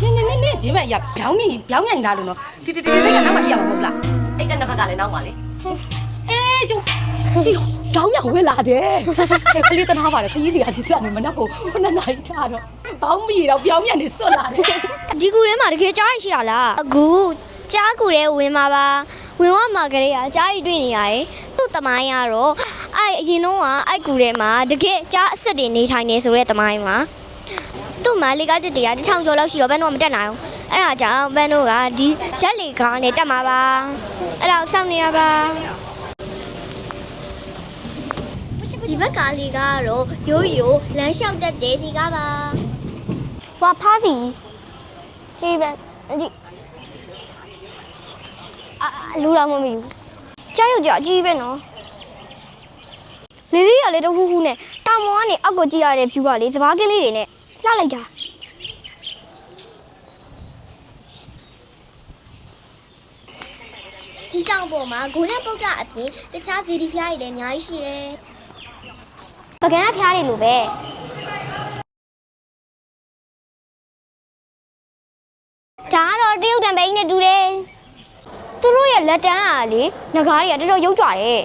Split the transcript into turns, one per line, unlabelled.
နင်းဂျင်းမရပြောင်းမြိုင်သားလို့နော်တီကနောက်မှရှိရမှာမဟုတ်လားအဲ့ကနှစ်ဘက်ကလည်းနောက်ပါလေကျုံကြည့်တော့တောင်းရဝဲလာတယ်ခလေးတနာပါတယ်ခကြီးတွေကစီစနေမနက်ကို9နာရီထားတော့ဘောင်းမီတော့ပြောင်းမြန်နေစွတ်လာတယ်
ဒီကူထဲမှာတကယ်ကြားရရှိရလားအခုကြားကူထဲဝင်မှာပါဝင်ဝမှာကလေးကကြားရီတွေ့နေရတယ်သူ့တမိုင်းကတော့အဲ့အရင်တော့အဲ့ကူထဲမှာတကယ်ကြားအစ်စ်တွေနေထိုင်နေဆိုတဲ့တမိုင်းမှာသူ့မှာလေကားတက်တရား1000ကျော်လောက်ရှိတော့ဘန်တို့မတက်နိုင်ဘူးအဲ့ဒါကြောင့်ဘန်တို့ကဒီဓာတ်လေကားနဲ့တက်မှာပါအဲ့ဒါစောင့်နေတာပါဒီဘက်ကလေကားကတော့ရိုးရိုးလမ်းလျှောက်တက်တယ်ဒီကားပါဟွာဖားစီကြည့်ပဲဒီလူတော်မမီဘူးကြားရုပ်ကြအကြီးပဲနော်လေးလေးကလည်းတဟူးဟူးနဲ့တောင်ပေါ်ကနေအောက်ကိုကြည့်ရတဲ့ဖြူကလေစပားကလေးတွေနဲ့လှလိုက်တာဒီတောင်ပေါ်မှာဂုဏပုတ်ကအပြင်တခြားဇီဒီဖျားတွေလည်းအများကြီးရှိတယ်ပကံဖျားတွေလိုပဲဒါကတော့တရုတ်တံပိန်းနဲ့တူတယ်သူတို့ရဲ့လက်တန်းအားလေငကားတွေကတော်တော်ရုပ်ကြွတယ်